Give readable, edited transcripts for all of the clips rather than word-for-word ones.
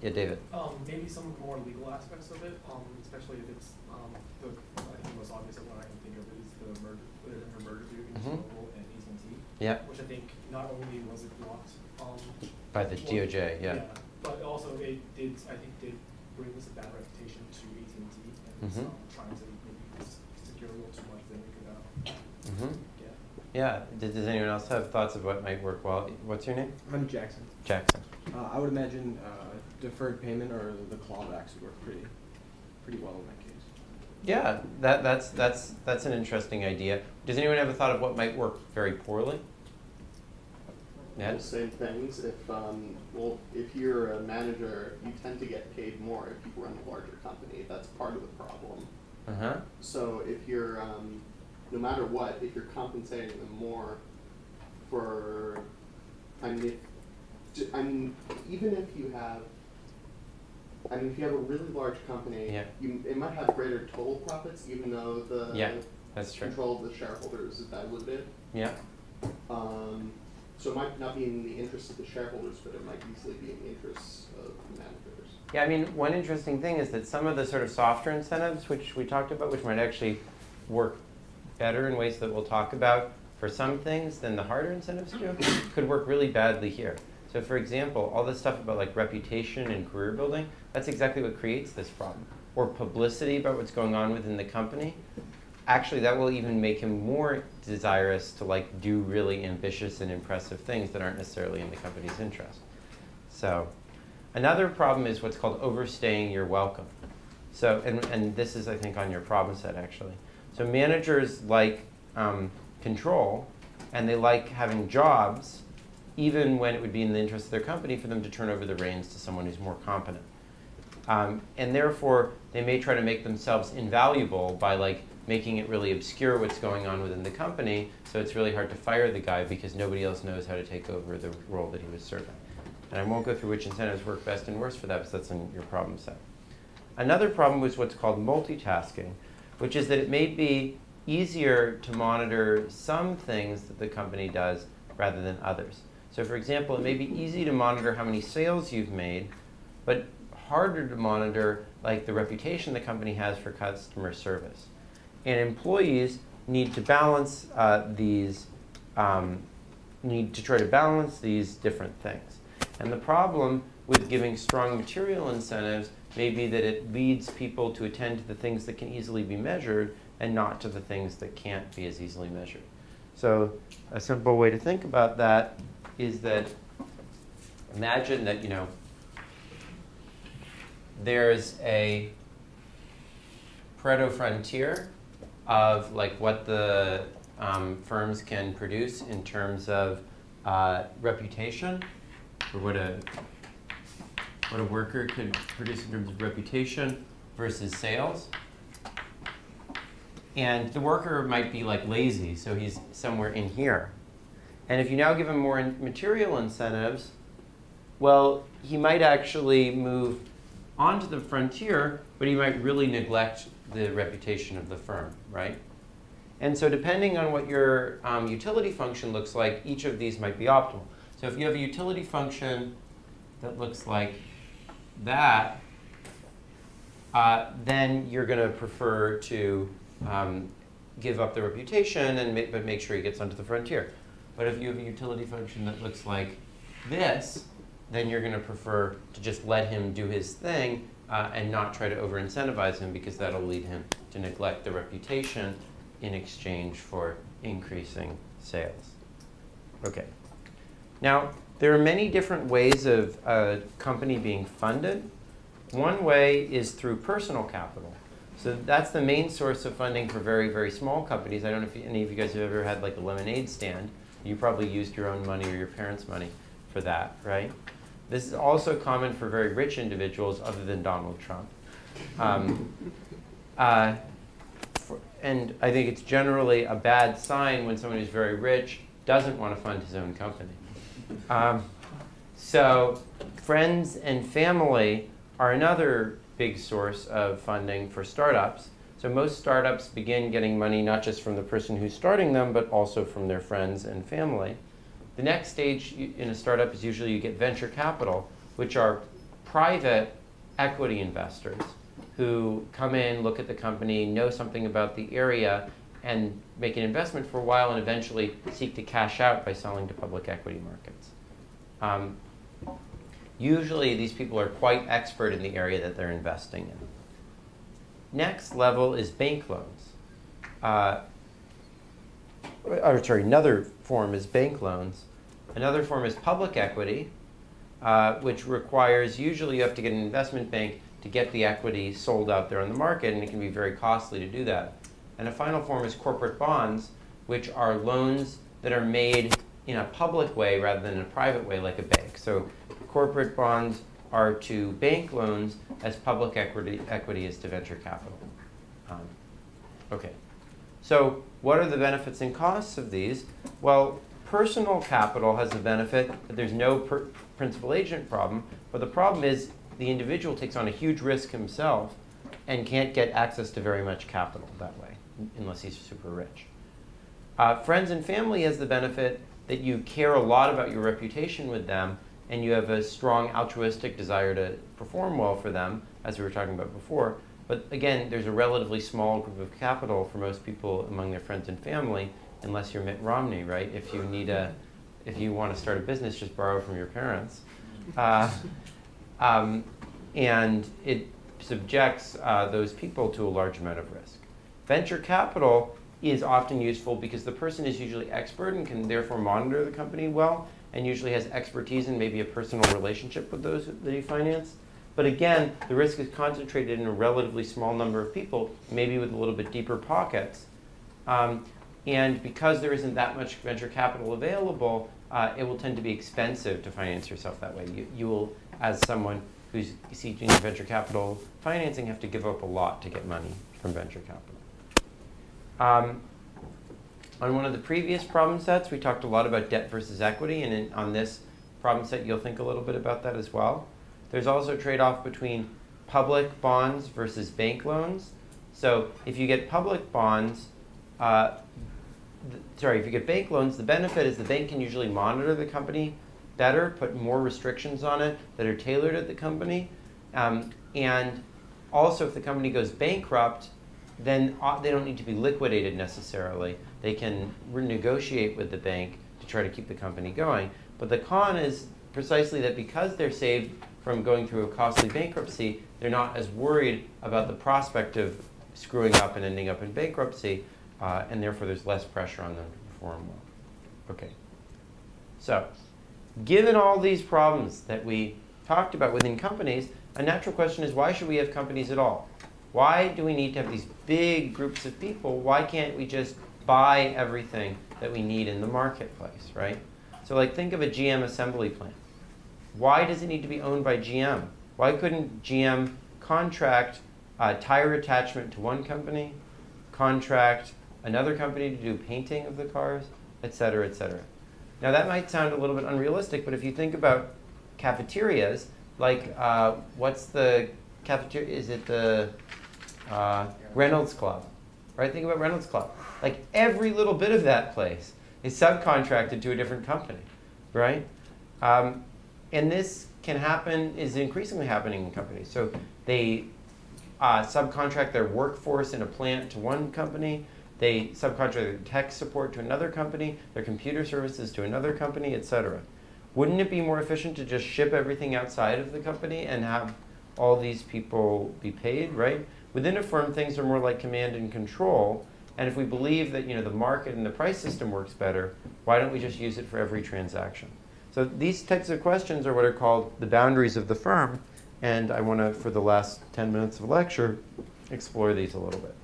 Yeah, David. Maybe some more legal aspects of it, especially if it's I think the most obvious one I can think of is the merger, the merger between T-Mobile and AT&T. Yeah. Which I think not only was it blocked by the DOJ, yeah. But also it did, I think, bring us a bad reputation to AT&T and trying to maybe secure a little too much than we could get. Yeah. Does anyone else have thoughts of what might work well? What's your name? I'm Jackson. Jackson. I would imagine deferred payment or the clawbacks would work pretty well in that case. Yeah, that's an interesting idea. Does anyone have a thought of what might work very poorly? Well, same things. If you're a manager, you tend to get paid more if you run a larger company. That's part of the problem. So if you're, no matter what, if you're compensating them more for, even if you have, if you have a really large company, it might have greater total profits, even though the that's true. control of the shareholders is diluted. Yeah. So it might not be in the interest of the shareholders, but it might easily be in the interests of the managers. Yeah, I mean, one interesting thing is that some of the sort of softer incentives, which we talked about, which might actually work better in ways that we'll talk about for some things than the harder incentives do, could work really badly here. So for example, all this stuff about like reputation and career building, that's exactly what creates this problem. Or publicity about what's going on within the company. Actually, that will even make him more desirous to like do really ambitious and impressive things that aren't necessarily in the company's interest. So another problem is what's called overstaying your welcome. So, and this is, I think, on your problem set, actually. So managers like control, and they like having jobs, even when it would be in the interest of their company for them to turn over the reins to someone who's more competent. And therefore, they may try to make themselves invaluable by like making it really obscure what's going on within the company, so it's really hard to fire the guy because nobody else knows how to take over the role that he was serving. And I won't go through which incentives work best and worst for that, because that's in your problem set. Another problem was what's called multitasking, which is that it may be easier to monitor some things that the company does rather than others. So for example, it may be easy to monitor how many sales you've made, but harder to monitor like the reputation the company has for customer service. And employees need to balance need to try to balance these different things. And the problem with giving strong material incentives may be that it leads people to attend to the things that can easily be measured and not to the things that can't be as easily measured. So a simple way to think about that is that imagine that, there's a Pareto frontier of like what the firms can produce in terms of reputation, or what a worker could produce in terms of reputation versus sales. And the worker might be like lazy, so he's somewhere in here. And if you now give him more material incentives, well, he might actually move onto the frontier, but he might really neglect the reputation of the firm, right? And so depending on what your utility function looks like, each of these might be optimal. So if you have a utility function that looks like that, then you're going to prefer to give up the reputation but make sure he gets onto the frontier. But if you have a utility function that looks like this, then you're going to prefer to just let him do his thing and not try to over-incentivize him, because that'll lead him to neglect the reputation in exchange for increasing sales. Okay. Now, there are many different ways of a company being funded. One way is through personal capital. So that's the main source of funding for very, very small companies. I don't know if any of you guys have ever had like a lemonade stand. You probably used your own money or your parents' money for that, right? This is also common for very rich individuals other than Donald Trump. And I think it's generally a bad sign when someone who's very rich doesn't want to fund his own company. So friends and family are another big source of funding for startups. So most startups begin getting money not just from the person who's starting them, but also from their friends and family. The next stage in a startup is usually you get venture capital, which are private equity investors who come in, look at the company, know something about the area, and make an investment for a while and eventually seek to cash out by selling to public equity markets. Usually these people are quite expert in the area that they're investing in. Next level is bank loans. Another form is bank loans. Another form is public equity, which requires, usually you have to get an investment bank to get the equity sold out there on the market, and it can be very costly to do that. And a final form is corporate bonds, which are loans that are made in a public way rather than in a private way like a bank. So corporate bonds are to bank loans as public equity is to venture capital. Okay. So what are the benefits and costs of these? Well, personal capital has the benefit that there's no principal agent problem, but the problem is the individual takes on a huge risk himself and can't get access to very much capital that way, unless he's super rich. Friends and family has the benefit that you care a lot about your reputation with them, and you have a strong altruistic desire to perform well for them, as we were talking about before. But again, there's a relatively small group of capital for most people among their friends and family, unless you're Mitt Romney, right? If you want to start a business, just borrow from your parents. And it subjects those people to a large amount of risk. Venture capital is often useful because the person is usually expert and can therefore monitor the company well, and usually has expertise and maybe a personal relationship with those that he financed. But again, the risk is concentrated in a relatively small number of people, maybe with a little bit deeper pockets. And because there isn't that much venture capital available, it will tend to be expensive to finance yourself that way. You will, as someone who's seeking venture capital financing, have to give up a lot to get money from venture capital. On one of the previous problem sets, we talked a lot about debt versus equity, and on this problem set, you'll think a little bit about that as well. There's also a trade-off between public bonds versus bank loans. So if you get public bonds, if you get bank loans, the benefit is the bank can usually monitor the company better, put more restrictions on it that are tailored at the company. And also, if the company goes bankrupt, then they don't need to be liquidated necessarily. They can renegotiate with the bank to try to keep the company going. But the con is precisely that because they're saved from going through a costly bankruptcy, they're not as worried about the prospect of screwing up and ending up in bankruptcy, and therefore there's less pressure on them to perform well. Okay. So, given all these problems that we talked about within companies, a natural question is, why should we have companies at all? Why do we need to have these big groups of people? Why can't we just buy everything that we need in the marketplace, right? So like, think of a GM assembly plant. Why does it need to be owned by GM? Why couldn't GM contract tire attachment to one company, contract another company to do painting of the cars, et cetera, et cetera? Now that might sound a little bit unrealistic, but if you think about cafeterias, like what's the cafeteria? Is it the Reynolds Club? Right? Think about Reynolds Club. Like every little bit of that place is subcontracted to a different company, right? And this can happen, is increasingly happening in companies. So they subcontract their workforce in a plant to one company. They subcontract their tech support to another company, their computer services to another company, et cetera. Wouldn't it be more efficient to just ship everything outside of the company and have all these people be paid, right? Within a firm, things are more like command and control. And if we believe that the market and the price system works better, why don't we just use it for every transaction? So these types of questions are what are called the boundaries of the firm. And I want to, for the last 10 minutes of lecture, explore these a little bit.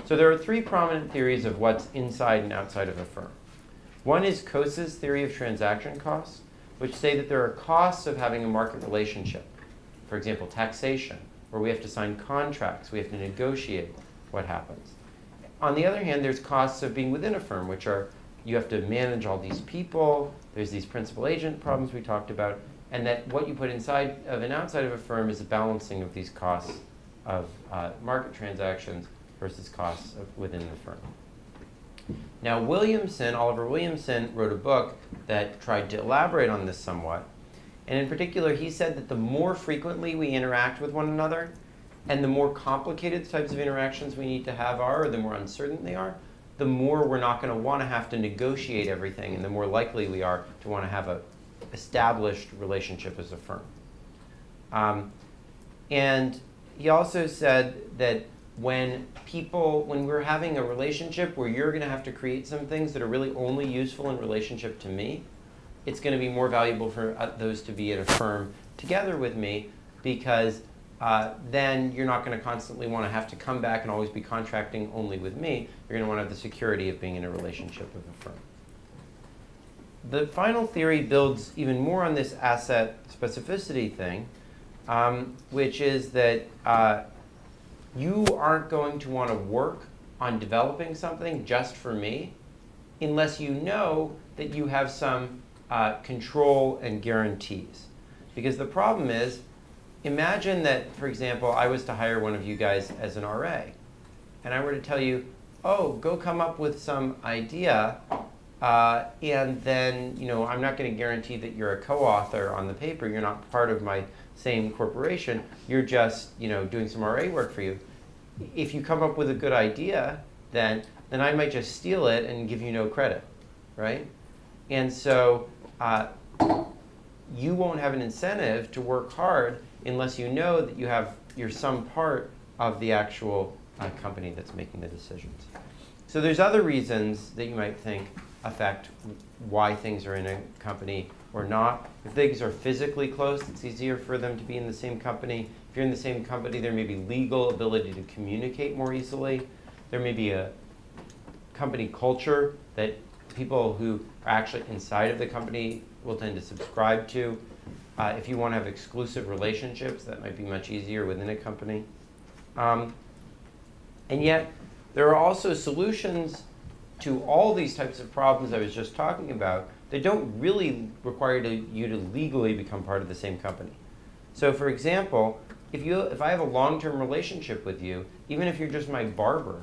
So there are three prominent theories of what's inside and outside of a firm. One is Kosas' theory of transaction costs, which say that there are costs of having a market relationship. For example, taxation, where we have to sign contracts, we have to negotiate what happens. On the other hand, there's costs of being within a firm, which are you have to manage all these people, there's these principal agent problems we talked about, and that what you put inside of and outside of a firm is a balancing of these costs of market transactions versus costs within the firm. Now Oliver Williamson wrote a book that tried to elaborate on this somewhat, And in particular, he said that the more frequently we interact with one another, and the more complicated the types of interactions we need to have are, or the more uncertain they are, the more we're not going to want to have to negotiate everything, and the more likely we are to want to have an established relationship as a firm. And he also said that when we're having a relationship where you're going to have to create some things that are really only useful in relationship to me, it's going to be more valuable for those to be at a firm together with me, because then you're not going to constantly want to have to come back and always be contracting only with me. You're going to want to have the security of being in a relationship with a firm. The final theory builds even more on this asset specificity thing, which is that you aren't going to want to work on developing something just for me unless you know that you have some control and guarantees. Because the problem is, imagine that, for example, I was to hire one of you guys as an RA, and I were to tell you, oh, go come up with some idea, and then, I'm not going to guarantee that you're a co-author on the paper. You're not part of my same corporation. You're just, doing some RA work for you. If you come up with a good idea, then I might just steal it and give you no credit, right? And so you won't have an incentive to work hard unless you know that you're some part of the actual company that's making the decisions. So there's other reasons that you might think affect why things are in a company or not. If things are physically close, it's easier for them to be in the same company. If you're in the same company, there may be legal ability to communicate more easily. There may be a company culture that people who are actually inside of the company will tend to subscribe to. If you want to have exclusive relationships, that might be much easier within a company. And yet, there are also solutions to all these types of problems I was just talking about that don't really require you to legally become part of the same company. So for example, if I have a long-term relationship with you, even if you're just my barber,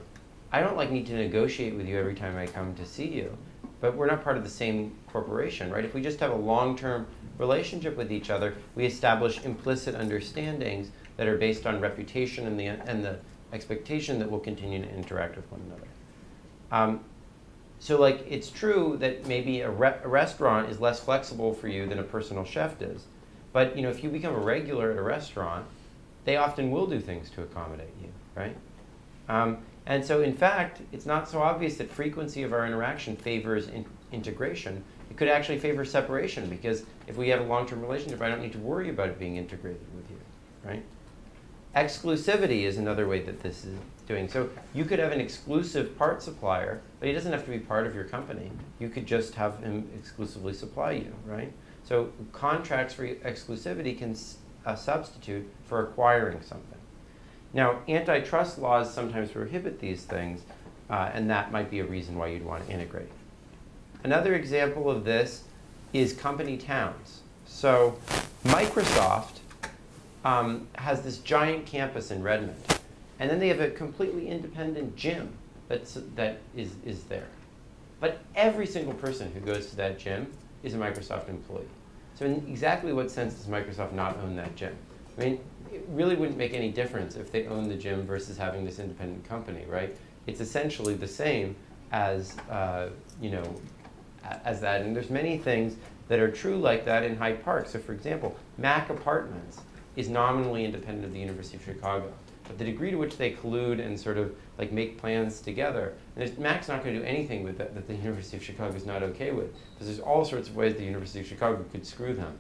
I don't need to negotiate with you every time I come to see you, but we're not part of the same corporation, right? If we just have a long-term relationship with each other, we establish implicit understandings that are based on reputation and the expectation that we'll continue to interact with one another. So it's true that maybe a restaurant is less flexible for you than a personal chef is. But if you become a regular at a restaurant, they often will do things to accommodate you, right? And so in fact, it's not so obvious that frequency of our interaction favors integration. It could actually favor separation, because if we have a long-term relationship, I don't need to worry about it being integrated with you, right? Exclusivity is another way that this is doing. So you could have an exclusive part supplier, but he doesn't have to be part of your company. You could just have him exclusively supply you, right? So contracts for exclusivity can substitute for acquiring something. Now, antitrust laws sometimes prohibit these things, and that might be a reason why you'd want to integrate. Another example of this is company towns. So Microsoft has this giant campus in Redmond, and then they have a completely independent gym that is there. But every single person who goes to that gym is a Microsoft employee. So in exactly what sense does Microsoft not own that gym? I mean, it really wouldn't make any difference if they owned the gym versus having this independent company, right? It's essentially the same as, as that. And there's many things that are true like that in Hyde Park. So for example, Mac Apartments is nominally independent of the University of Chicago. But the degree to which they collude and sort of make plans together, and Mac's not going to do anything with that the University of Chicago is not okay with, because there's all sorts of ways the University of Chicago could screw them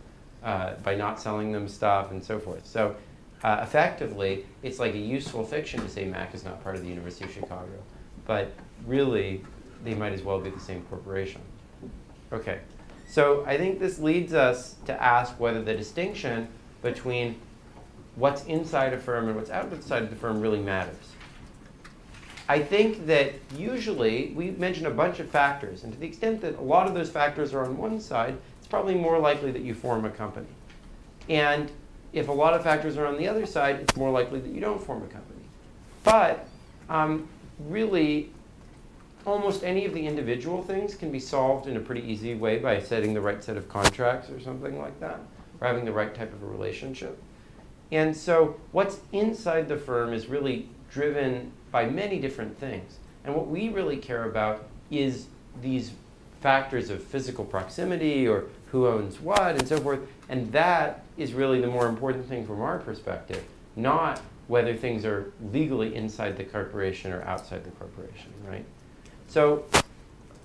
by not selling them stuff and so forth. So effectively, it's like a useful fiction to say Mac is not part of the University of Chicago. But really, they might as well be the same corporation. Okay, so I think this leads us to ask whether the distinction between what's inside a firm and what's outside of the firm really matters. I think that usually we mention a bunch of factors, and to the extent that a lot of those factors are on one side, it's probably more likely that you form a company. And if a lot of factors are on the other side, it's more likely that you don't form a company. But really, almost any of the individual things can be solved in a pretty easy way by setting the right set of contracts or something like that. or having the right type of a relationship. And so what's inside the firm is really driven by many different things. And what we really care about is these factors of physical proximity or who owns what and so forth. And that is really the more important thing from our perspective, not whether things are legally inside the corporation or outside the corporation, right? So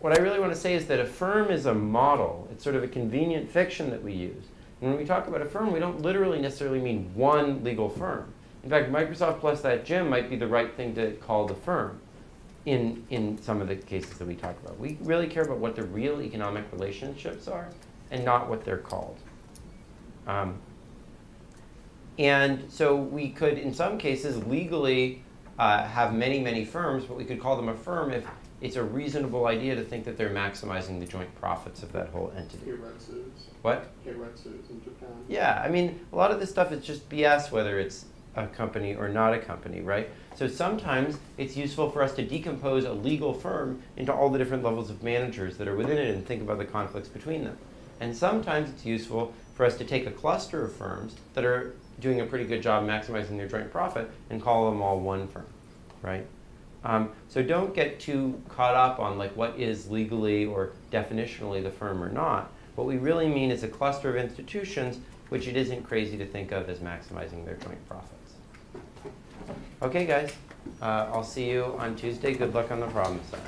what I really want to say is that a firm is a model. It's sort of a convenient fiction that we use. And when we talk about a firm, we don't literally necessarily mean one legal firm. In fact, Microsoft plus that gym might be the right thing to call the firm in some of the cases that we talk about. We really care about what the real economic relationships are and not what they're called. And so we could, in some cases, legally have many, many firms, but we could call them a firm if it's a reasonable idea to think that they're maximizing the joint profits of that whole entity. What? in Japan. Yeah, I mean, a lot of this stuff is just BS, whether it's a company or not a company, right? So sometimes it's useful for us to decompose a legal firm into all the different levels of managers that are within it and think about the conflicts between them. And sometimes it's useful for us to take a cluster of firms that are doing a pretty good job maximizing their joint profit and call them all one firm, right? So don't get too caught up on like what is legally or definitionally the firm or not. What we really mean is a cluster of institutions which it isn't crazy to think of as maximizing their joint profits. Okay, guys, I'll see you on Tuesday. Good luck on the problem set.